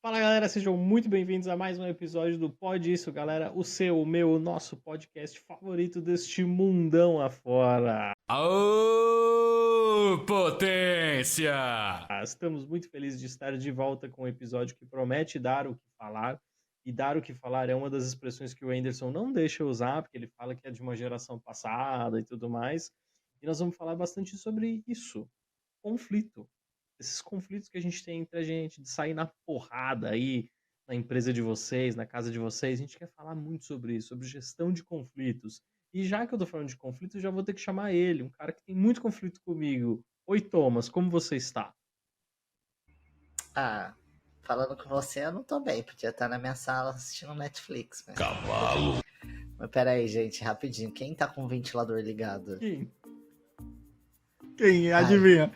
Fala galera, sejam muito bem-vindos a mais um episódio do Pode Isso, galera. O seu, o meu, o nosso podcast favorito deste mundão afora. Aô, potência! Estamos muito felizes de estar de volta com um episódio que promete dar o que falar. E dar o que falar é uma das expressões que o Anderson não deixa eu usar, porque ele fala que é de uma geração passada e tudo mais. E nós vamos falar bastante sobre isso, conflito. Esses conflitos que a gente tem entre a gente, de sair na porrada aí na empresa de vocês, na casa de vocês, a gente quer falar muito sobre isso, sobre gestão de conflitos. E já que eu tô falando de conflito, eu já vou ter que chamar ele, um cara que tem muito conflito comigo. Oi, Thomas, como você está? Ah, falando com você, eu não tô bem. Podia estar na minha sala assistindo Netflix. Cavalo. Mas peraí, gente, rapidinho. Quem tá com o ventilador ligado? Quem? Adivinha?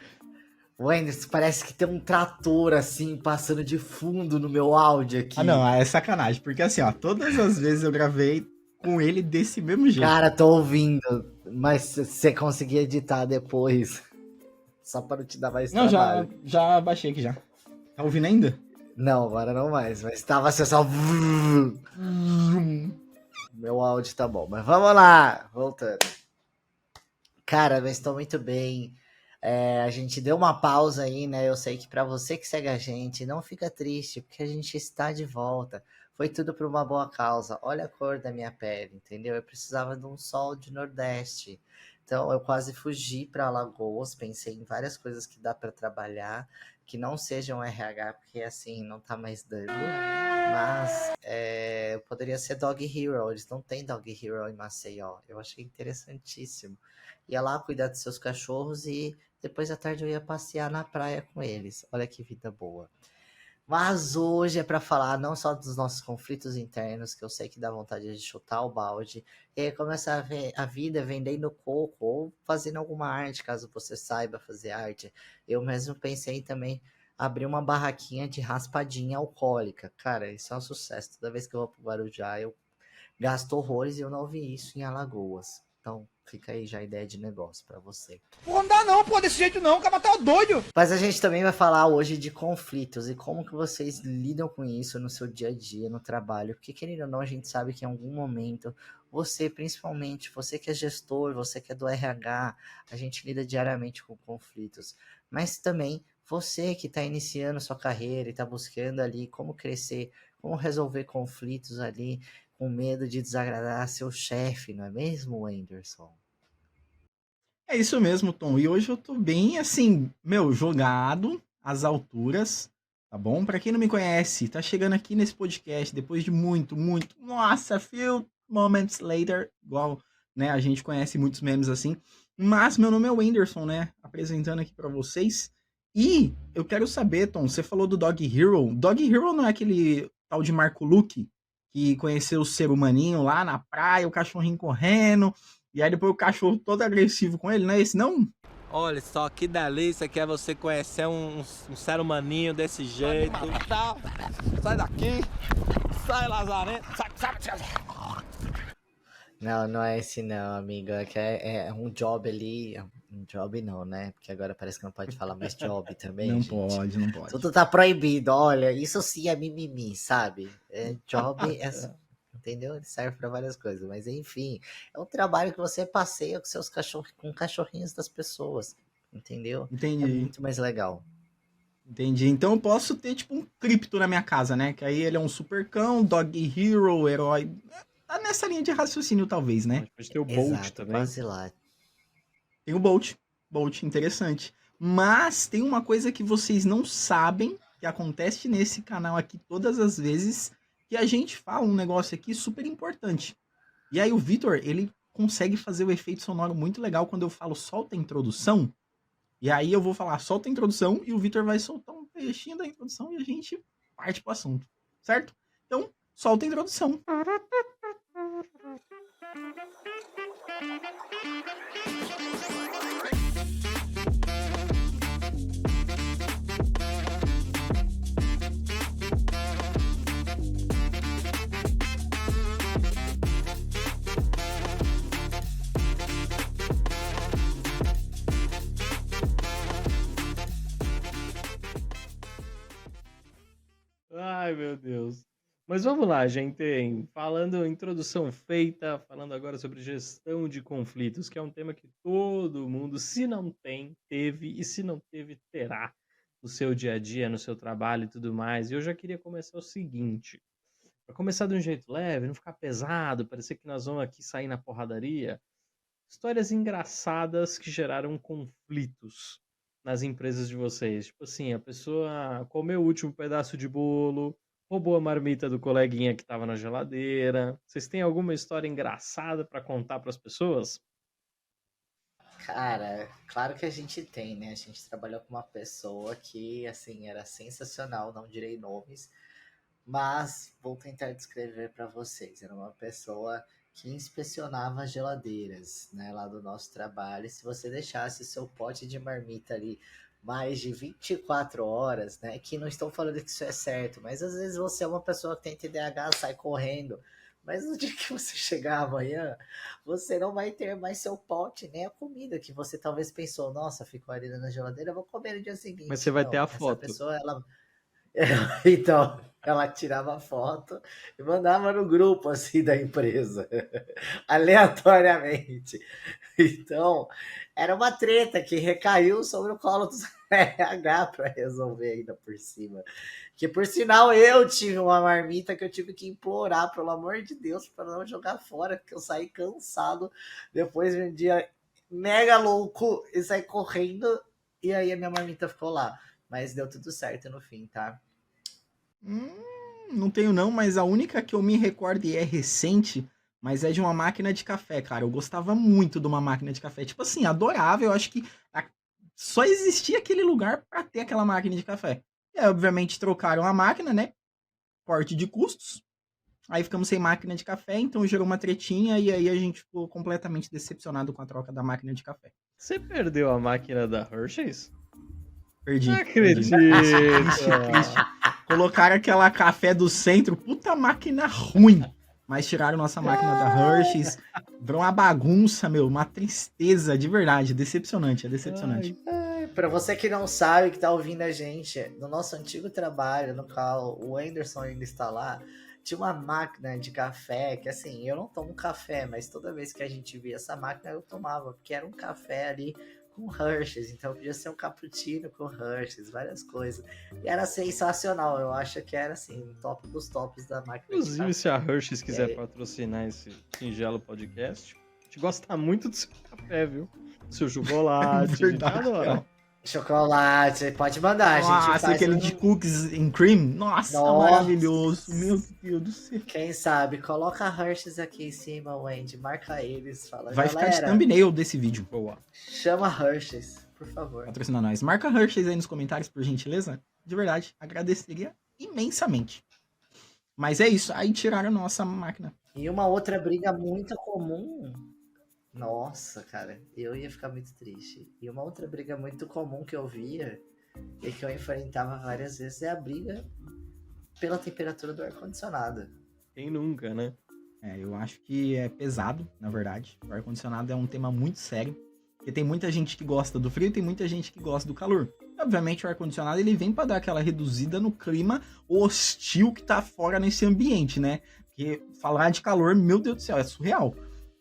Wenderson, parece que tem um trator assim passando de fundo no meu áudio aqui. Ah, não, é sacanagem. Porque assim, ó, todas as vezes eu gravei com ele desse mesmo jeito. Cara, tô ouvindo. Mas se você conseguir editar depois. Só para não te dar mais Não, trabalho. já baixei aqui já. Tá ouvindo ainda? Não, agora não mais. Mas tava assim só. Meu áudio tá bom. Mas vamos lá. Voltando. Cara, mas estou muito bem. A gente deu uma pausa aí, né? Eu sei que para você que segue a gente, não fica triste, porque a gente está de volta. Foi tudo por uma boa causa. Olha a cor da minha pele, entendeu? Eu precisava de um sol de Nordeste. Então eu quase fugi para Alagoas, pensei em várias coisas que dá para trabalhar, que não sejam RH, porque assim, não tá mais dando. Mas poderia ser Dog Hero. Eles não têm Dog Hero em Maceió. Eu achei interessantíssimo. Ia lá cuidar dos seus cachorros e depois à tarde eu ia passear na praia com eles. Olha que vida boa. Mas hoje é para falar não só dos nossos conflitos internos, que eu sei que dá vontade de chutar o balde, e aí começar a ver a vida vendendo coco ou fazendo alguma arte, caso você saiba fazer arte. Eu mesmo pensei em também abrir uma barraquinha de raspadinha alcoólica. Cara, isso é um sucesso. Toda vez que eu vou pro Guarujá, eu gasto horrores e eu não vi isso em Alagoas. Então, fica aí já a ideia de negócio pra você. Pô, não dá não, pô, desse jeito não, o cara tá doido. Mas a gente também vai falar hoje de conflitos e como que vocês lidam com isso no seu dia a dia, no trabalho. Porque, querendo ou não, a gente sabe que em algum momento, você, principalmente, você que é gestor, você que é do RH, a gente lida diariamente com conflitos. Mas também você que está iniciando sua carreira e está buscando ali como crescer, como resolver conflitos ali, com medo de desagradar seu chefe, não é mesmo, Anderson? É isso mesmo, Tom. E hoje eu tô bem, assim, jogado às alturas, tá bom? Pra quem não me conhece, tá chegando aqui nesse podcast depois de nossa, few moments later, igual, né, a gente conhece muitos memes assim. Mas meu nome é Wenderson, né, apresentando aqui pra vocês. E eu quero saber, Tom, você falou do Dog Hero. Dog Hero não é aquele tal de Marco Luque que conheceu o ser humaninho lá na praia, o cachorrinho correndo, e aí depois o cachorro todo agressivo com ele, não é esse não? Olha só que delícia que é você conhecer um ser humaninho desse jeito. Tá? Sai daqui, sai Lazarento, sai. Não, não é esse não, amigo. É que é um job ali. Um job não, né? Porque agora parece que não pode falar mais job também, Não gente. pode, não pode. Tudo tá proibido. Olha, isso sim é mimimi, sabe? Job entendeu? Ele serve para várias coisas. Mas enfim, é um trabalho que você passeia com seus cachorros, com cachorrinhos das pessoas. Entendeu? É Entendi, muito mais legal. entendi. Então eu posso ter tipo um cripto na minha casa, né? Que aí ele é um super cão, dog hero, herói. Tá nessa linha de raciocínio talvez, né? Pode ter o Bolt Exato, também. quase lá. Tem o Bolt, interessante. Mas tem uma coisa que vocês não sabem, que acontece nesse canal aqui todas as vezes, que a gente fala um negócio aqui super importante. E aí o Vitor, ele consegue fazer o efeito sonoro muito legal quando eu falo solta a introdução. E aí eu vou falar solta a introdução e o Vitor vai soltar um trechinho da introdução e a gente parte pro assunto, certo? Então, solta a introdução. Ai, meu Deus. Mas vamos lá, gente. Falando, introdução feita, falando agora sobre gestão de conflitos, que é um tema que todo mundo, se não tem, teve, e se não teve, terá no seu dia a dia, no seu trabalho e tudo mais. E eu já queria começar o seguinte, para começar de um jeito leve, não ficar pesado, parecer que nós vamos aqui sair na porradaria. Histórias engraçadas que geraram conflitos nas empresas de vocês. Tipo assim, a pessoa comeu o último pedaço de bolo, roubou a marmita do coleguinha que estava na geladeira. Vocês têm alguma história engraçada para contar para as pessoas? Cara, claro que a gente tem, né? A gente trabalhou com uma pessoa que, assim, era sensacional, não direi nomes, mas vou tentar descrever para vocês. Era uma pessoa que inspecionava geladeiras, né, lá do nosso trabalho. E se você deixasse seu pote de marmita ali mais de 24 horas, né, que não estou falando que isso é certo, mas às vezes você é uma pessoa que tem TDAH, sai correndo, mas no dia que você chegar amanhã, você não vai ter mais seu pote, nem a comida que você talvez pensou, nossa, ficou ali na geladeira, eu vou comer no dia Mas seguinte. você vai ter Não, a essa foto. pessoa, ela então, ela tirava foto e mandava no grupo assim da empresa, aleatoriamente. Então, era uma treta que recaiu sobre o colo do RH para resolver ainda por cima. Que por sinal eu tive uma marmita que eu tive que implorar, pelo amor de Deus, para não jogar fora, porque eu saí cansado depois de um dia mega louco e saí correndo e aí a minha marmita ficou lá. Mas deu tudo certo no fim, tá? Não tenho não, mas a única que eu me recordo e é recente, mas é de uma máquina de café, cara. Eu gostava muito de uma máquina de café. Tipo assim, adorável. Eu acho que só existia aquele lugar pra ter aquela máquina de café. E aí, obviamente, trocaram a máquina, né? Corte de custos. Aí ficamos sem máquina de café, então gerou uma tretinha e aí a gente ficou completamente decepcionado com a troca da máquina de café. Você perdeu a máquina da Hershey's? Perdi. Não Perdi. Triste, acredito. triste. Colocaram aquela café do centro, puta máquina ruim. Mas tiraram nossa máquina da Hershey's. Virou uma bagunça, meu. Uma tristeza, de verdade. Decepcionante, é decepcionante. Para você que não sabe, que tá ouvindo a gente, no nosso antigo trabalho, no qual o Anderson ainda está lá, tinha uma máquina de café que, assim, eu não tomo café, mas toda vez que a gente via essa máquina eu tomava, porque era um café ali com Hershey's, então podia ser um cappuccino com Hershey's, várias coisas. E era sensacional, eu acho que era, assim, o top dos tops da máquina de Inclusive, café. se a Hershey's quiser aí? patrocinar esse singelo podcast, a gente gosta muito do seu café, viu? Do seu chocolate, a gente Verdade, adora. cara. Chocolate, pode mandar, a gente Nossa, faz aquele de cookies and cream. Nossa, maravilhoso. Meu Deus do céu. Quem sabe, coloca a Hershey's aqui em cima, Wendy, marca eles, fala, Vai ficar de galera, thumbnail desse vídeo. Boa. chama Hershey's, por favor. Patrocina nós. Marca Hershey's aí nos comentários, por gentileza. De verdade, agradeceria imensamente. Mas é isso, aí tiraram a nossa máquina. E uma outra briga muito comum, nossa, cara, eu ia ficar muito triste. E uma outra briga muito comum que eu via e que eu enfrentava várias vezes é a briga pela temperatura do ar-condicionado. Quem nunca, né? Eu acho que é pesado, na verdade. O ar-condicionado é um tema muito sério. Porque tem muita gente que gosta do frio e tem muita gente que gosta do calor. Obviamente o ar-condicionado ele vem para dar aquela reduzida no clima hostil que tá fora nesse ambiente, né? Porque falar de calor, meu Deus do céu, é surreal.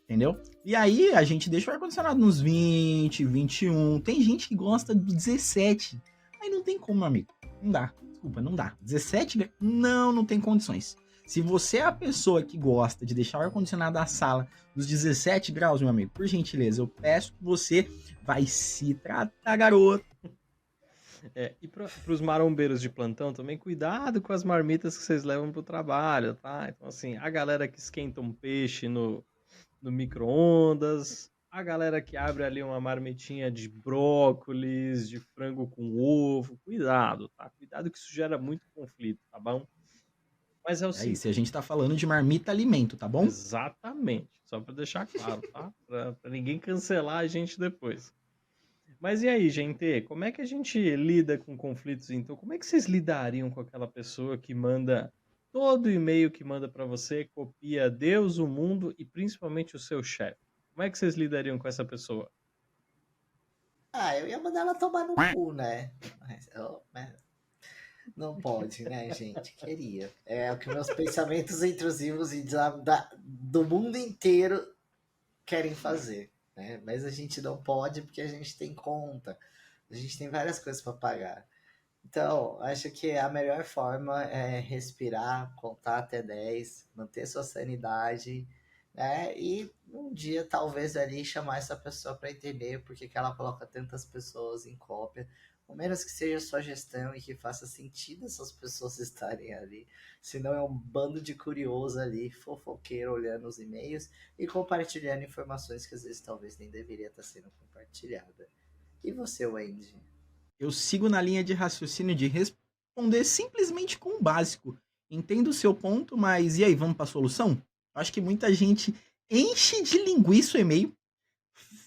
Entendeu? E aí a gente deixa o ar-condicionado nos 20, 21. Tem gente que gosta de 17. Aí não tem como, meu amigo. Não dá. Desculpa, não dá. 17? Não tem condições. Se você é a pessoa que gosta de deixar o ar-condicionado da sala nos 17 graus, meu amigo, por gentileza, eu peço que você vai se tratar, garoto. E para os marombeiros de plantão também, cuidado com as marmitas que vocês levam pro trabalho, tá? Então, assim, a galera que esquenta um peixe no micro-ondas, a galera que abre ali uma marmitinha de brócolis, de frango com ovo, cuidado, tá? Cuidado que isso gera muito conflito, tá bom? Mas é o É seguinte. isso, a gente tá falando de marmita alimento, tá bom? Exatamente, só para deixar claro, tá? Para ninguém cancelar a gente depois. Mas e aí, gente, como é que a gente lida com conflitos? Então, como é que vocês lidariam com aquela pessoa que manda todo e-mail que manda para você, copia Deus, o mundo e principalmente o seu chefe? Como é que vocês lidariam com essa pessoa? Eu ia mandar ela tomar no cu, né? Não pode, né, gente? Queria. É o que meus pensamentos intrusivos e do mundo inteiro querem fazer, né? Mas a gente não pode porque a gente tem conta, a gente tem várias coisas para pagar. Então, acho que a melhor forma é respirar, contar até 10, manter sua sanidade, né? E um dia talvez ali chamar essa pessoa para entender por que que ela coloca tantas pessoas em cópia, ao menos que seja sua gestão e que faça sentido essas pessoas estarem ali. Senão é um bando de curioso ali, fofoqueiro olhando os e-mails e compartilhando informações que às vezes talvez nem deveria estar sendo compartilhada. E você, Wendy? Eu sigo na linha de raciocínio de responder simplesmente com o básico. Entendo o seu ponto, mas e aí, vamos para a solução? Acho que muita gente enche de linguiça o e-mail,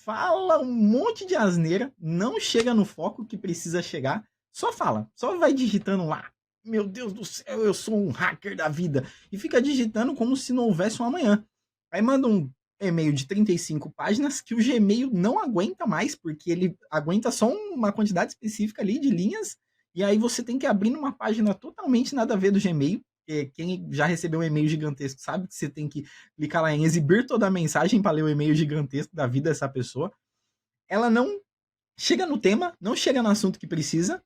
fala um monte de asneira, não chega no foco que precisa chegar, só fala, só vai digitando lá. Meu Deus do céu, eu sou um hacker da vida. E fica digitando como se não houvesse um amanhã. Aí manda um e-mail de 35 páginas que o Gmail não aguenta mais, porque ele aguenta só uma quantidade específica ali de linhas, e aí você tem que abrir numa página totalmente nada a ver do Gmail. Quem já recebeu um e-mail gigantesco sabe que você tem que clicar lá em exibir toda a mensagem para ler o e-mail gigantesco da vida dessa pessoa. Ela não chega no tema, não chega no assunto que precisa.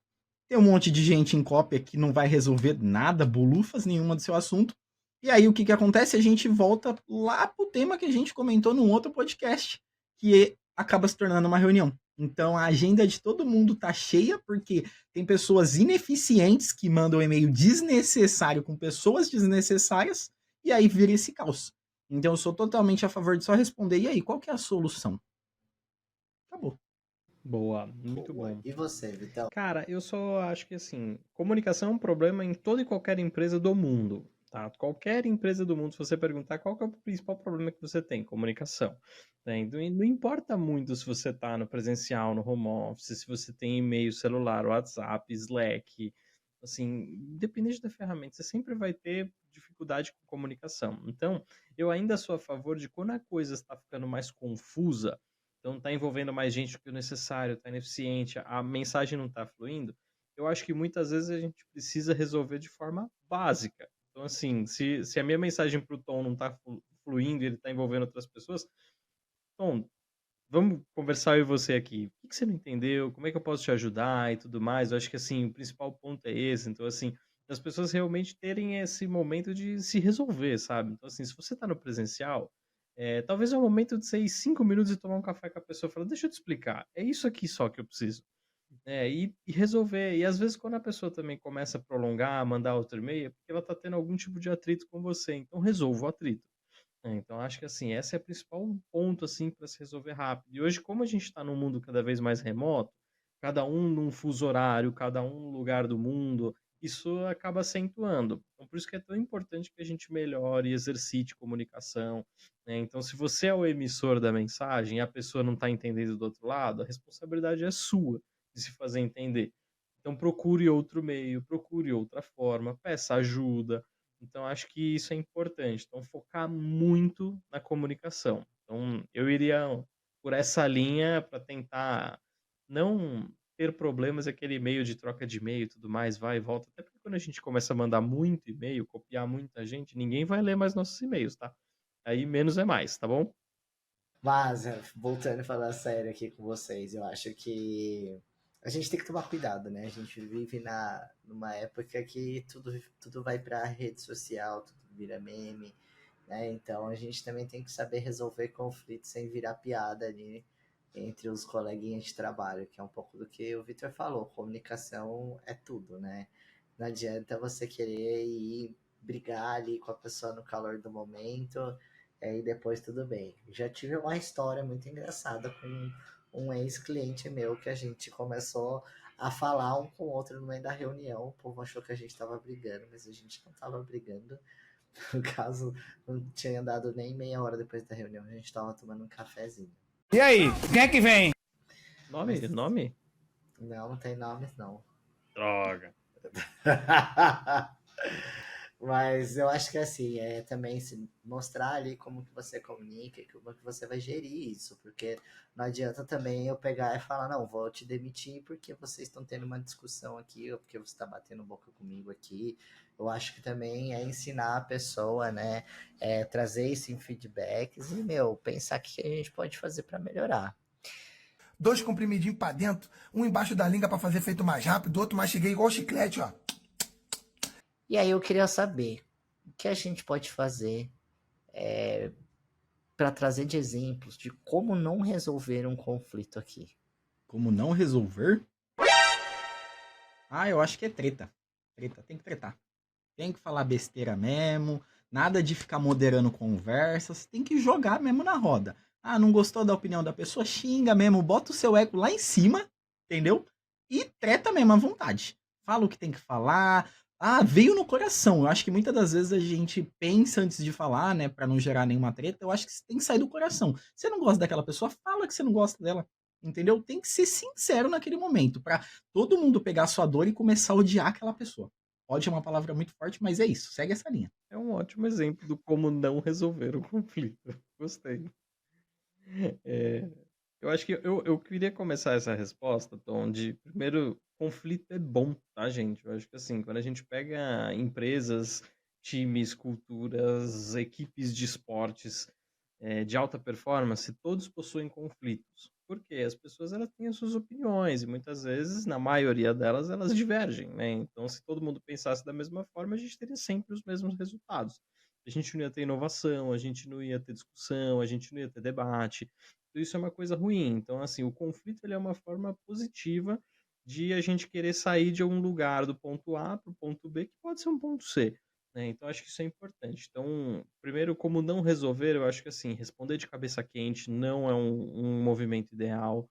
Tem um monte de gente em cópia que não vai resolver nada, bolufas nenhuma do seu assunto. E aí o que acontece? A gente volta lá pro tema que a gente comentou num outro podcast, que acaba se tornando uma reunião. Então a agenda de todo mundo tá cheia, porque tem pessoas ineficientes que mandam e-mail desnecessário com pessoas desnecessárias, e aí vira esse caos. Então eu sou totalmente a favor de só responder, e aí, qual que é a solução? Acabou. Boa, muito bom. E você, Vitão? Cara, eu só acho que assim, comunicação é um problema em toda e qualquer empresa do mundo, tá? Qualquer empresa do mundo, se você perguntar qual que é o principal problema que você tem, comunicação. Né? Então, não importa muito se você tá no presencial, no home office, se você tem e-mail, celular, WhatsApp, Slack, assim, independente da ferramenta, você sempre vai ter dificuldade com comunicação. Então, eu ainda sou a favor de quando a coisa está ficando mais confusa, então está envolvendo mais gente do que o necessário, está ineficiente, a mensagem não está fluindo, eu acho que muitas vezes a gente precisa resolver de forma básica. Então, assim, se a minha mensagem para o Tom não está fluindo e ele está envolvendo outras pessoas, Tom, vamos conversar eu e você aqui. O que você não entendeu? Como é que eu posso te ajudar e tudo mais? Eu acho que, assim, o principal ponto é esse. Então, assim, as pessoas realmente terem esse momento de se resolver, sabe? Então, assim, se você está no presencial, talvez é o momento de você ir 5 minutos e tomar um café com a pessoa e falar, deixa eu te explicar, é isso aqui só que eu preciso. E resolver. E às vezes quando a pessoa também começa a prolongar, mandar outro e-mail, é porque ela está tendo algum tipo de atrito com você. Então resolva o atrito. Então acho que assim, esse é o principal ponto assim para se resolver rápido. E hoje, como a gente está num mundo cada vez mais remoto, cada um num fuso horário, cada um num lugar do mundo, isso acaba acentuando. Então por isso que é tão importante que a gente melhore e exercite comunicação. Né? Então se você é o emissor da mensagem e a pessoa não está entendendo do outro lado, a responsabilidade é sua de se fazer entender. Então procure outro meio, procure outra forma, peça ajuda. Então, acho que isso é importante. Então, focar muito na comunicação. Então, eu iria por essa linha para tentar não ter problemas, aquele e-mail de troca de e-mail e tudo mais, vai e volta. Até porque quando a gente começa a mandar muito e-mail, copiar muita gente, ninguém vai ler mais nossos e-mails, tá? Aí menos é mais, tá bom? Mas, voltando a falar sério aqui com vocês, eu acho que a gente tem que tomar cuidado, né? A gente vive numa época que tudo vai para rede social, tudo vira meme, né? Então a gente também tem que saber resolver conflitos sem virar piada ali entre os coleguinhas de trabalho, que é um pouco do que o Victor falou. Comunicação é tudo, né? Não adianta você querer ir brigar ali com a pessoa no calor do momento, e depois tudo bem. Já tive uma história muito engraçada com um ex-cliente meu que a gente começou a falar um com o outro no meio da reunião. O povo achou que a gente estava brigando, mas a gente não estava brigando. No caso, não tinha dado nem meia hora depois da reunião, a gente estava tomando um cafezinho. E aí, quem é que vem? Nome? Nome? Não tem nomes, não. Droga. Mas eu acho que assim, também se mostrar ali como que você comunica, como que você vai gerir isso, porque não adianta também eu pegar e falar, não, vou te demitir porque vocês estão tendo uma discussão aqui, ou porque você está batendo boca comigo aqui. Eu acho que também é ensinar a pessoa, né, trazer isso em feedbacks e, pensar o que a gente pode fazer para melhorar. 2 comprimidinhos pra dentro, um embaixo da língua pra fazer efeito mais rápido, outro mastiguei igual chiclete, ó. E aí eu queria saber o que a gente pode fazer para trazer de exemplos de como não resolver um conflito aqui. Como não resolver? Eu acho que é treta. Treta, tem que tretar. Tem que falar besteira mesmo, nada de ficar moderando conversas, tem que jogar mesmo na roda. Não gostou da opinião da pessoa? Xinga mesmo, bota o seu ego lá em cima, entendeu? E treta mesmo à vontade. Fala o que tem que falar. Veio no coração. Eu acho que muitas das vezes a gente pensa antes de falar, né, pra não gerar nenhuma treta. Eu acho que tem que sair do coração. Você não gosta daquela pessoa, fala que você não gosta dela, entendeu? Tem que ser sincero naquele momento, pra todo mundo pegar a sua dor e começar a odiar aquela pessoa. Ódio é uma palavra muito forte, mas é isso. Segue essa linha. É um ótimo exemplo do como não resolver o conflito. Gostei. Eu acho que eu queria começar essa resposta, Tom, de primeiro, conflito é bom, tá, gente? Eu acho que assim, quando a gente pega empresas, times, culturas, equipes de esportes de alta performance, todos possuem conflitos. Porque as pessoas elas têm as suas opiniões e muitas vezes, na maioria delas, elas divergem, né? Então, se todo mundo pensasse da mesma forma, a gente teria sempre os mesmos resultados. A gente não ia ter inovação, a gente não ia ter discussão, a gente não ia ter debate. Tudo isso é uma coisa ruim. Então, assim, o conflito ele é uma forma positiva de a gente querer sair de algum lugar do ponto A para o ponto B, que pode ser um ponto C. Né? Então, acho que isso é importante. Então, primeiro, como não resolver, eu acho que, assim, responder de cabeça quente não é um movimento ideal.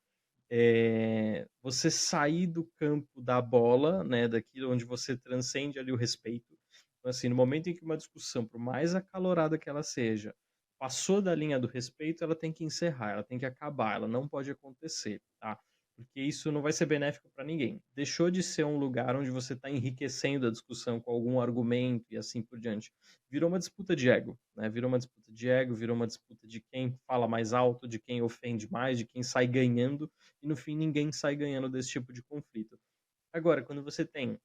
Você sair do campo da bola, né, daquilo onde você transcende ali o respeito. Então, assim, no momento em que uma discussão, por mais acalorada que ela seja, passou da linha do respeito, ela tem que encerrar, ela tem que acabar, ela não pode acontecer, tá? Porque isso não vai ser benéfico para ninguém. Deixou de ser um lugar onde você está enriquecendo a discussão com algum argumento e assim por diante. Virou uma disputa de ego, né? Virou uma disputa de ego, virou uma disputa de quem fala mais alto, de quem ofende mais, de quem sai ganhando, e no fim ninguém sai ganhando desse tipo de conflito. Agora, quando você tem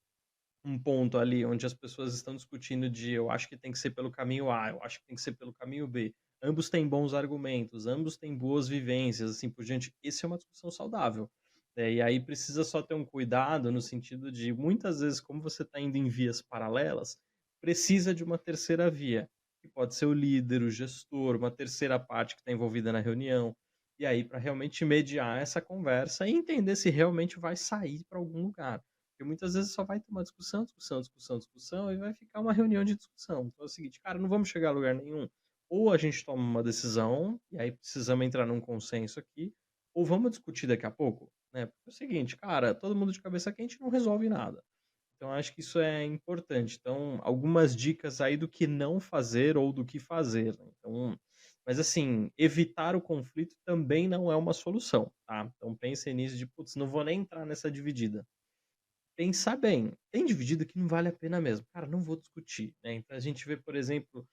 um ponto ali onde as pessoas estão discutindo de eu acho que tem que ser pelo caminho A, eu acho que tem que ser pelo caminho B. Ambos têm bons argumentos, ambos têm boas vivências, assim por diante. Isso é uma discussão saudável. E aí precisa só ter um cuidado no sentido de, muitas vezes, como você está indo em vias paralelas, precisa de uma terceira via, que pode ser o líder, o gestor, uma terceira parte que está envolvida na reunião. E aí, para realmente mediar essa conversa e entender se realmente vai sair para algum lugar. Porque muitas vezes só vai ter uma discussão e vai ficar uma reunião de discussão. Então é o seguinte, cara, não vamos chegar a lugar nenhum. Ou a gente toma uma decisão, e aí precisamos entrar num consenso aqui, ou vamos discutir daqui a pouco, né? Porque é o seguinte, cara, todo mundo de cabeça quente não resolve nada. Então acho que isso é importante. Então, algumas dicas aí do que não fazer ou do que fazer. Né? Então, mas assim, evitar o conflito também não é uma solução, tá? Então pensem nisso de, putz, não vou nem entrar nessa dividida. Pensar bem, tem dividida que não vale a pena mesmo. Cara, não vou discutir, né? Então a gente vê, por exemplo,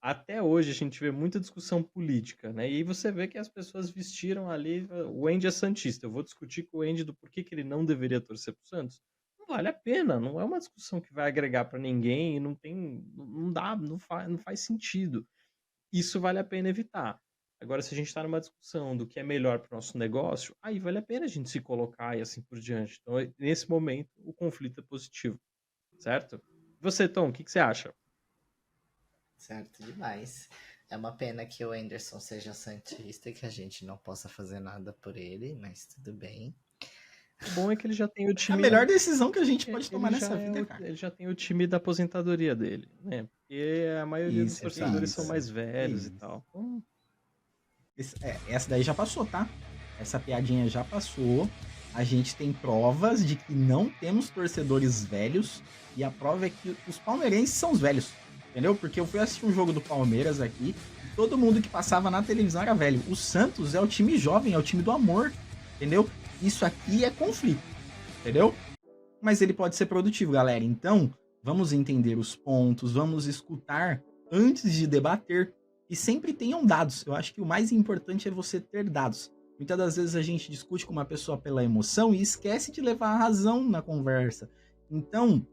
até hoje a gente vê muita discussão política, né? E aí você vê que as pessoas vestiram ali, o Andy é santista, eu vou discutir com o Andy do porquê que ele não deveria torcer pro Santos. Não vale a pena, não é uma discussão que vai agregar para ninguém, não faz sentido. Isso vale a pena evitar. Agora, se a gente está numa discussão do que é melhor para o nosso negócio, aí vale a pena a gente se colocar e assim por diante. Então, nesse momento, o conflito é positivo, certo? E você, Tom, o que você acha? Certo, demais. É uma pena que o Anderson seja santista e que a gente não possa fazer nada por ele, mas tudo bem. O bom é que ele já tem o time... É a melhor decisão que a gente pode tomar nessa vida, cara. Ele já tem o time da aposentadoria dele, né? Porque a maioria dos torcedores são mais velhos e tal. Então... Essa daí já passou, tá? Essa piadinha já passou. A gente tem provas de que não temos torcedores velhos. E a prova é que os palmeirenses são os velhos. Entendeu? Porque eu fui assistir um jogo do Palmeiras aqui. E todo mundo que passava na televisão era velho. O Santos é o time jovem, é o time do amor. Entendeu? Isso aqui é conflito. Entendeu? Mas ele pode ser produtivo, galera. Então, vamos entender os pontos, vamos escutar antes de debater e sempre tenham dados. Eu acho que o mais importante é você ter dados. Muitas das vezes a gente discute com uma pessoa pela emoção e esquece de levar a razão na conversa. Então,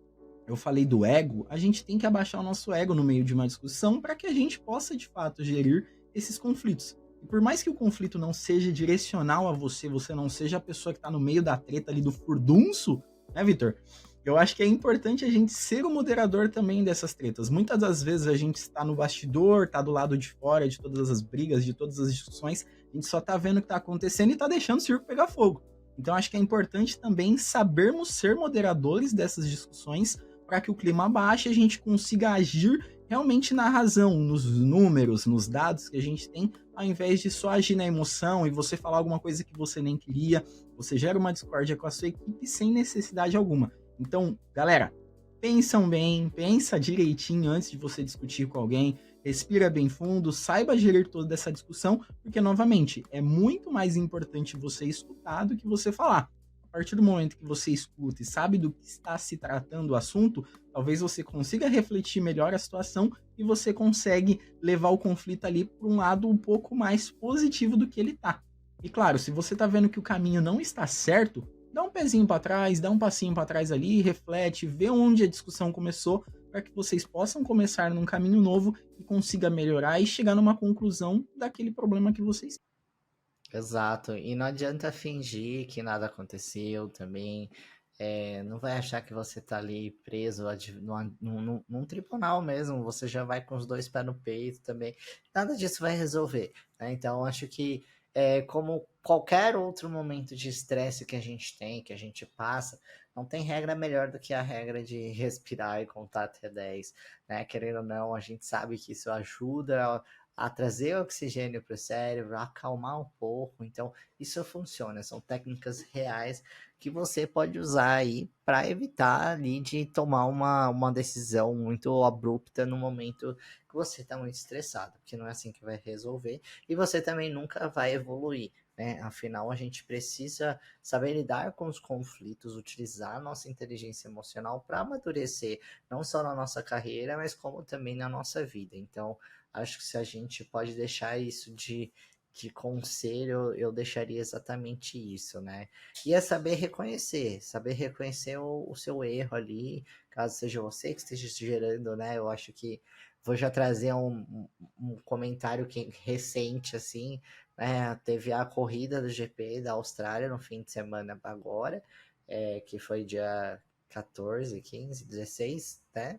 eu falei do ego, a gente tem que abaixar o nosso ego no meio de uma discussão para que a gente possa, de fato, gerir esses conflitos. E por mais que o conflito não seja direcional a você, você não seja a pessoa que está no meio da treta ali do furdunço, né, Vitor? Eu acho que é importante a gente ser o moderador também dessas tretas. Muitas das vezes a gente está no bastidor, está do lado de fora de todas as brigas, de todas as discussões, a gente só está vendo o que está acontecendo e está deixando o circo pegar fogo. Então acho que é importante também sabermos ser moderadores dessas discussões para que o clima baixe e a gente consiga agir realmente na razão, nos números, nos dados que a gente tem, ao invés de só agir na emoção e você falar alguma coisa que você nem queria, você gera uma discórdia com a sua equipe sem necessidade alguma. Então, galera, pensam bem, pensa direitinho antes de você discutir com alguém, respira bem fundo, saiba gerir toda essa discussão, porque, novamente, é muito mais importante você escutar do que você falar. A partir do momento que você escuta e sabe do que está se tratando o assunto, talvez você consiga refletir melhor a situação e você consegue levar o conflito ali para um lado um pouco mais positivo do que ele está. E claro, se você está vendo que o caminho não está certo, dá um pezinho para trás, dá um passinho para trás ali, reflete, vê onde a discussão começou, para que vocês possam começar num caminho novo e consiga melhorar e chegar numa conclusão daquele problema que vocês têm. Exato, e não adianta fingir que nada aconteceu também. Não vai achar que você tá ali preso num tribunal mesmo, você já vai com os dois pés no peito também. Nada disso vai resolver, né? Então, acho que como qualquer outro momento de estresse que a gente tem, que a gente passa, não tem regra melhor do que a regra de respirar e contar até 10, né? Querendo ou não, a gente sabe que isso ajuda a trazer oxigênio para o cérebro, a acalmar um pouco. Então, isso funciona. São técnicas reais que você pode usar aí para evitar ali de tomar uma decisão muito abrupta no momento que você está muito estressado, porque não é assim que vai resolver e você também nunca vai evoluir, né? Afinal, a gente precisa saber lidar com os conflitos, utilizar a nossa inteligência emocional para amadurecer, não só na nossa carreira, mas como também na nossa vida. Então, acho que se a gente pode deixar isso de conselho, eu deixaria exatamente isso, né? E é saber reconhecer o seu erro ali, caso seja você que esteja gerando, né? Eu acho que vou já trazer um comentário recente, assim, né? Teve a corrida do GP da Austrália no fim de semana agora, que foi dia 14, 15, 16, né?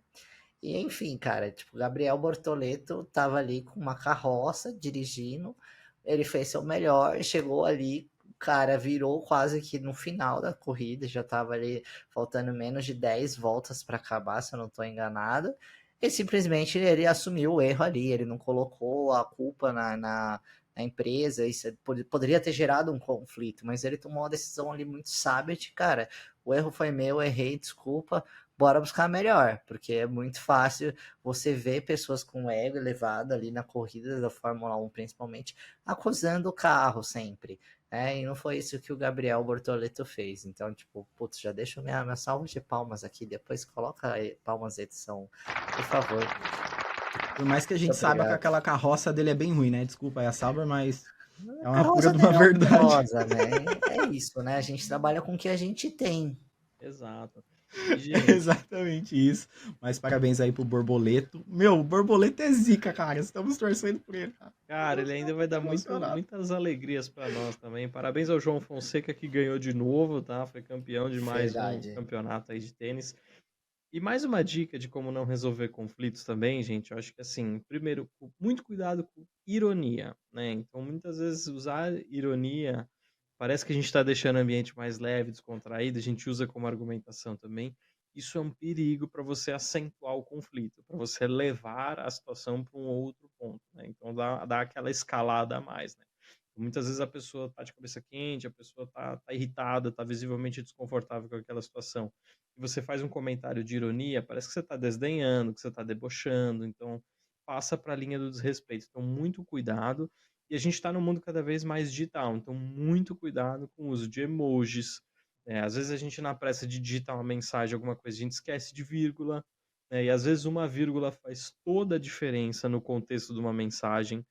E enfim, cara, tipo, Gabriel Bortoleto tava ali com uma carroça dirigindo, ele fez seu melhor, chegou ali, o cara virou quase que no final da corrida, já tava ali faltando menos de 10 voltas para acabar, se eu não tô enganado, e simplesmente ele assumiu o erro ali, ele não colocou a culpa na empresa, isso poderia ter gerado um conflito, mas ele tomou uma decisão ali muito sábia de, cara, o erro foi meu, errei, desculpa, bora buscar melhor, porque é muito fácil você ver pessoas com ego elevado ali na corrida da Fórmula 1, principalmente, acusando o carro sempre, né? E não foi isso que o Gabriel Bortoleto fez. Então, tipo, putz, já deixa minha salva de palmas aqui, depois coloca aí, palmas edição, por favor. Por mais que a gente Muito saiba que obrigado. aquela carroça dele é bem ruim, né? Desculpa aí a Sauber, mas é A uma carroça pura de uma dele é verdade. horrorosa, né? É isso, né? A gente trabalha com o que a gente tem. Exato. É E, gente, exatamente isso. Mas parabéns aí pro Borboleto. Meu, o Borboleto é zica, cara. Estamos torcendo por ele, cara. cara, ele ainda vai dar Emocionado. muitas alegrias para nós também. Parabéns ao João Fonseca que ganhou de novo, tá? Foi campeão de mais um Verdade. campeonato aí de tênis. E mais uma dica de como não resolver conflitos também, gente. Eu acho que assim, primeiro, muito cuidado com ironia, né? Então, muitas vezes usar ironia parece que a gente está deixando o ambiente mais leve, descontraído, a gente usa como argumentação também. Isso é um perigo para você acentuar o conflito, para você levar a situação para um outro ponto, né? Então dá aquela escalada a mais, né? Muitas vezes a pessoa tá de cabeça quente, a pessoa tá irritada, tá visivelmente desconfortável com aquela situação. E você faz um comentário de ironia, parece que você tá desdenhando, que você tá debochando, então passa para a linha do desrespeito. Então, muito cuidado. E a gente está num mundo cada vez mais digital, então muito cuidado com o uso de emojis. Às vezes a gente, na pressa de digitar uma mensagem, alguma coisa, a gente esquece de vírgula, né? E às vezes uma vírgula faz toda a diferença no contexto de uma mensagem,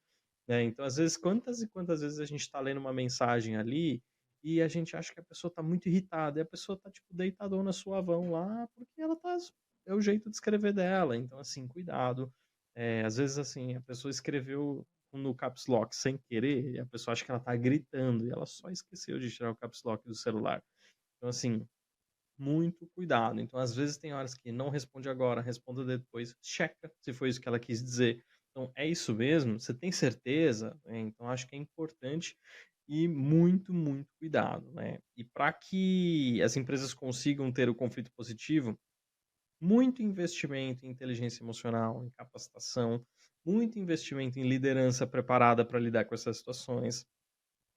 né? Então, às vezes, quantas e quantas vezes a gente está lendo uma mensagem ali e a gente acha que a pessoa está muito irritada e a pessoa está tipo deitadona suavão lá porque ela tá é o jeito de escrever dela. Então, assim, cuidado. Às vezes, assim, a pessoa escreveu no caps lock sem querer e a pessoa acha que ela tá gritando e ela só esqueceu de tirar o caps lock do celular. Então, assim, muito cuidado. Então, às vezes tem horas que não responde agora, responda depois, checa se foi isso que ela quis dizer. Então, é isso mesmo? Você tem certeza? Então, acho que é importante e muito, muito cuidado, né? E para que as empresas consigam ter o conflito positivo, muito investimento em inteligência emocional, em capacitação, muito investimento em liderança preparada para lidar com essas situações,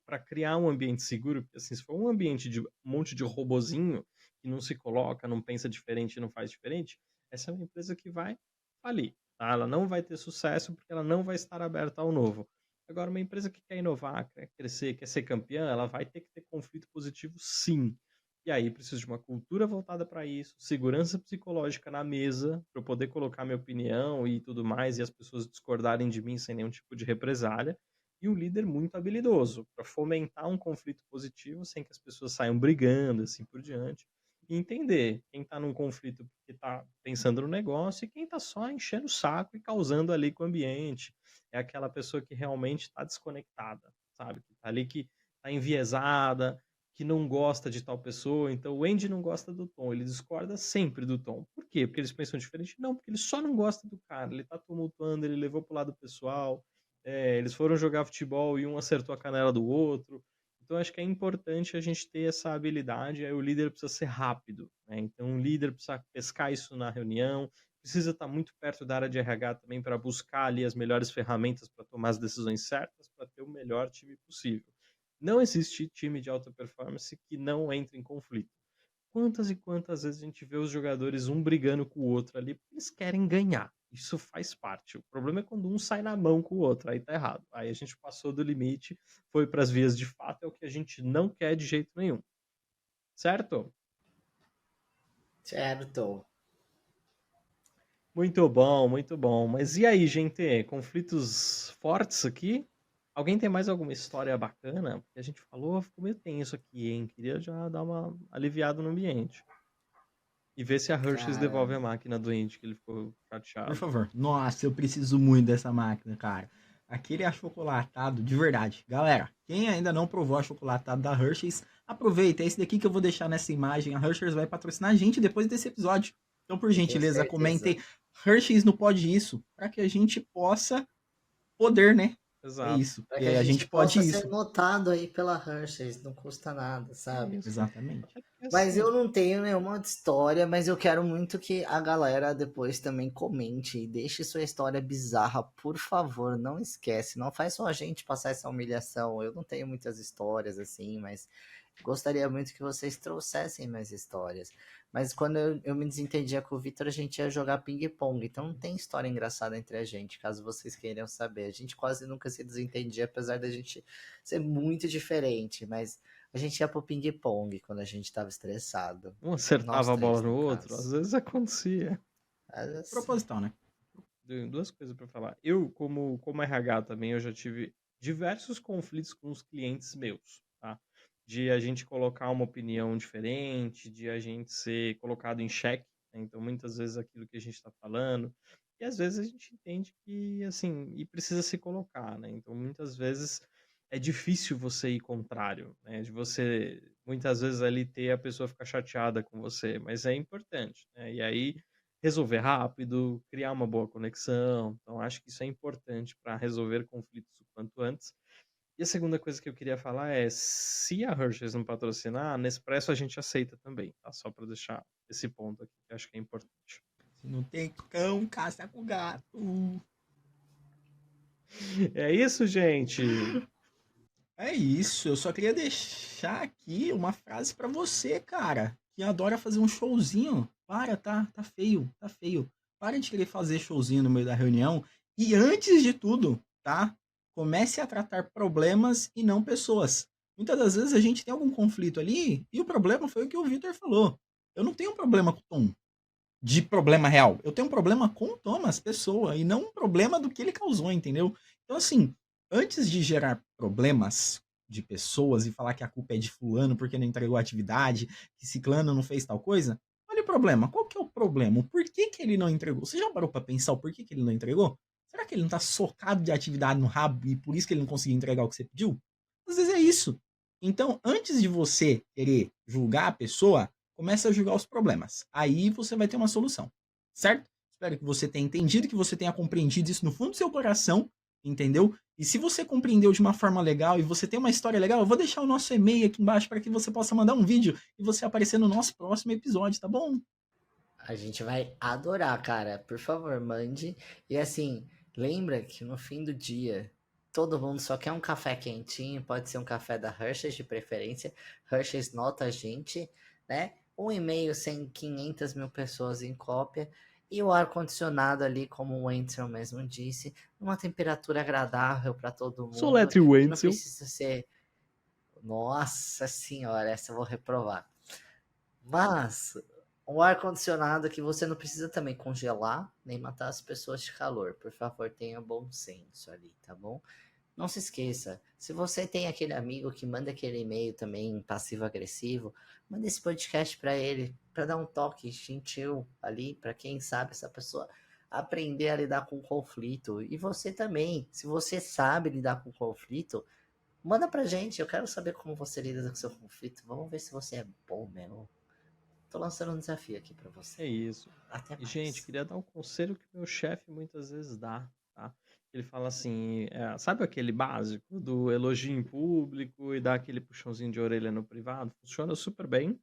para criar um ambiente seguro, porque assim, se for um ambiente de um monte de robozinho que não se coloca, não pensa diferente, não faz diferente, essa é uma empresa que vai falir, tá? Ela não vai ter sucesso porque ela não vai estar aberta ao novo. Agora, uma empresa que quer inovar, quer crescer, quer ser campeã, ela vai ter que ter conflito positivo, sim. E aí precisa de uma cultura voltada para isso, segurança psicológica na mesa, para eu poder colocar minha opinião e tudo mais, e as pessoas discordarem de mim sem nenhum tipo de represália, e um líder muito habilidoso para fomentar um conflito positivo sem que as pessoas saiam brigando, assim por diante, e entender quem está num conflito porque está pensando no negócio e quem está só enchendo o saco e causando ali com o ambiente. É aquela pessoa que realmente está desconectada, sabe? Que está ali, que está enviesada, que não gosta de tal pessoa. Então o Andy não gosta do Tom, ele discorda sempre do Tom. Por quê? Porque eles pensam diferente? Não, porque ele só não gosta do cara, ele tá tumultuando, ele levou pro lado pessoal, eles foram jogar futebol e um acertou a canela do outro. Então acho que é importante a gente ter essa habilidade, aí o líder precisa ser rápido, né? Então o líder precisa pescar isso na reunião, precisa estar muito perto da área de RH também para buscar ali as melhores ferramentas para tomar as decisões certas, para ter o melhor time possível. Não existe time de alta performance que não entre em conflito. Quantas e quantas vezes a gente vê os jogadores um brigando com o outro ali porque eles querem ganhar. Isso faz parte. O problema é quando um sai na mão com o outro, aí tá errado. Aí a gente passou do limite, foi para as vias de fato, é o que a gente não quer de jeito nenhum. Certo? Certo. Muito bom, muito bom. Mas e aí, gente? Conflitos fortes aqui? Alguém tem mais alguma história bacana? Porque a gente falou, ficou meio tenso aqui, hein? Queria já dar uma aliviada no ambiente. E ver se a Hershey's Cara, devolve a máquina do Andy, que ele ficou Por chateado. favor. Nossa, eu preciso muito dessa máquina, cara. Aquele achocolatado, de verdade. Galera, quem ainda não provou achocolatado da Hershey's, aproveita. É esse daqui que eu vou deixar nessa imagem. A Hershey's vai patrocinar a gente depois desse episódio. Então, por tenho gentileza, certeza. comentem Hershey's no Pode Isso, para que a gente possa poder, né? É Exato. isso. Pra E que aí a gente pode possa isso. ser notado aí pela Hershey's, não custa nada, É sabe? isso. Exatamente. É Mas assim, eu não tenho nenhuma história, mas eu quero muito que a galera depois também comente e deixe sua história bizarra, por favor, não esquece, não faz só a gente passar essa humilhação. Eu não tenho muitas histórias assim, mas gostaria muito que vocês trouxessem mais histórias. Mas quando eu me desentendia com o Vitor, a gente ia jogar ping-pong, então não tem história engraçada entre a gente, caso vocês queiram saber. A gente quase nunca se desentendia, apesar da gente ser muito diferente, mas a gente ia pro ping-pong quando a gente tava estressado. um Nós acertava a bola três, no no outro, às caso. vezes acontecia. Mas, assim, Proposital, né? Tenho duas coisas para falar. Eu, como RH também, eu já tive diversos conflitos com os clientes meus, tá? De a gente colocar uma opinião diferente, de a gente ser colocado em xeque, né? Então, muitas vezes aquilo que a gente está falando, e às vezes a gente entende que, assim, e precisa se colocar, né? Então, muitas vezes é difícil você ir contrário, né? De você, muitas vezes ali ter a pessoa ficar chateada com você, mas é importante, né? E aí resolver rápido, criar uma boa conexão. Então, acho que isso é importante para resolver conflitos o quanto antes. E a segunda coisa que eu queria falar é, se a Hershey's não patrocinar, a Nespresso a gente aceita também, tá? Só para deixar esse ponto aqui, que eu acho que é importante. Se não tem cão, caça com gato. É isso, gente. É isso, eu só queria deixar aqui uma frase pra você, cara, que adora fazer um showzinho. Para, tá feio, tá feio. Para de querer fazer showzinho no meio da reunião e antes de tudo, tá? Comece a tratar problemas e não pessoas. Muitas das vezes a gente tem algum conflito ali e o problema foi o que o Victor falou. Eu não tenho um problema com o Tom. de problema real. Eu tenho um problema com o Thomas, pessoa, e não um problema do que ele causou, entendeu? Então, assim, antes de gerar problemas de pessoas e falar que a culpa é de fulano porque não entregou a atividade, que ciclano não fez tal coisa, olha o problema. Qual que é o problema? Por que que ele não entregou? Você já parou pra pensar o porquê que ele não entregou? Será que ele não tá socado de atividade no rabo e por isso que ele não conseguiu entregar o que você pediu? Às vezes é isso. Então, antes de você querer julgar a pessoa, começa a julgar os problemas. Aí você vai ter uma solução, certo? Espero que você tenha entendido, que você tenha compreendido isso no fundo do seu coração, entendeu? E se você compreendeu de uma forma legal e você tem uma história legal, eu vou deixar o nosso e-mail aqui embaixo para que você possa mandar um vídeo e você aparecer no nosso próximo episódio, tá bom? A gente vai adorar, cara. Por favor, mande. E assim, lembra que no fim do dia, todo mundo só quer um café quentinho. Pode ser um café da Hershey's de preferência. Hershey's nota a gente, né? Um e-mail sem 500 mil pessoas em cópia. E o ar-condicionado ali, como o Wenzel mesmo disse, numa temperatura agradável para todo mundo. Soletre Não Wenzel. precisa ser... Nossa senhora, essa eu vou reprovar. Mas um ar-condicionado que você não precisa também congelar, nem matar as pessoas de calor. Por favor, tenha bom senso ali, tá bom? Não se esqueça, se você tem aquele amigo que manda aquele e-mail também passivo-agressivo, manda esse podcast para ele, para dar um toque gentil ali, para quem sabe essa pessoa aprender a lidar com conflito. E você também, se você sabe lidar com conflito, manda pra gente, eu quero saber como você lida com o seu conflito. Vamos ver se você é bom mesmo. Tô lançando um desafio aqui pra você. É isso. Até E, mais. gente, queria dar um conselho que meu chefe muitas vezes dá, tá? Ele fala assim, sabe aquele básico do elogio em público e dar aquele puxãozinho de orelha no privado? Funciona super bem,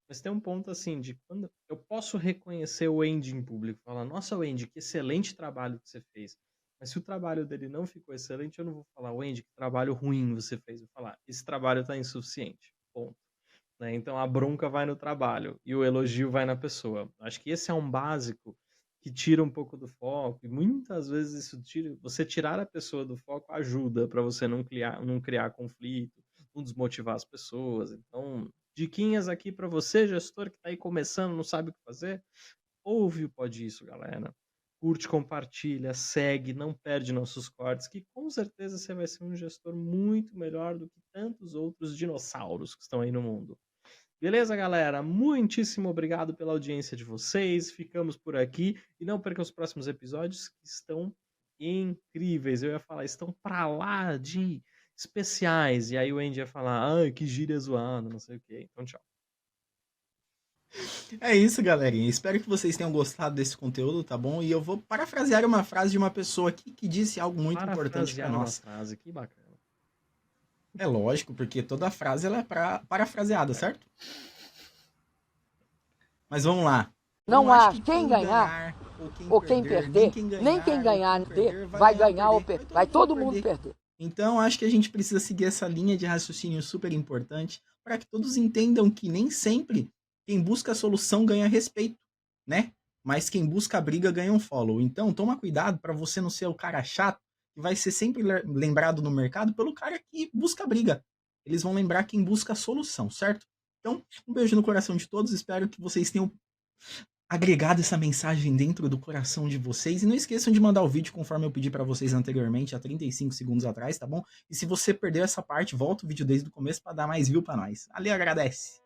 mas tem um ponto assim, de quando eu posso reconhecer o Andy em público, falar, nossa, Andy, que excelente trabalho que você fez. Mas se o trabalho dele não ficou excelente, eu não vou falar, Andy, que trabalho ruim você fez. Eu vou falar, esse trabalho tá insuficiente. Ponto. Né? Então a bronca vai no trabalho e o elogio vai na pessoa. Acho que esse é um básico que tira um pouco do foco e muitas vezes isso você tirar a pessoa do foco ajuda para você não criar conflito, não desmotivar as pessoas. Então, diquinhas aqui para você, gestor que está aí começando, não sabe o que fazer, ouve o Pode Isso, galera. Curte, compartilha, segue, não perde nossos cortes, que com certeza você vai ser um gestor muito melhor do que tantos outros dinossauros que estão aí no mundo. Beleza, galera? Muitíssimo obrigado pela audiência de vocês. Ficamos por aqui. E não percam os próximos episódios que estão incríveis. Eu ia falar, estão pra lá de especiais. E aí o Andy ia falar, que gíria zoada, não sei o quê. Então, tchau. É isso, galerinha. Espero que vocês tenham gostado desse conteúdo, tá bom? E eu vou parafrasear uma frase de uma pessoa aqui que disse algo muito importante para nós. Uma frase, que bacana. É lógico, porque toda frase ela é parafraseada, certo? Mas vamos lá. Não há quem ganhar ou quem perder, nem quem ganhar vai ganhar ou perder. Vai todo mundo perder. Então, acho que a gente precisa seguir essa linha de raciocínio super importante para que todos entendam que nem sempre quem busca a solução ganha respeito, né? Mas quem busca a briga ganha um follow. Então, toma cuidado para você não ser o cara chato que vai ser sempre lembrado no mercado pelo cara que busca a briga. Eles vão lembrar quem busca a solução, certo? Então, um beijo no coração de todos. Espero que vocês tenham agregado essa mensagem dentro do coração de vocês. E não esqueçam de mandar o vídeo conforme eu pedi para vocês anteriormente, há 35 segundos atrás, tá bom? E se você perdeu essa parte, volta o vídeo desde o começo para dar mais view para nós. Ali agradece.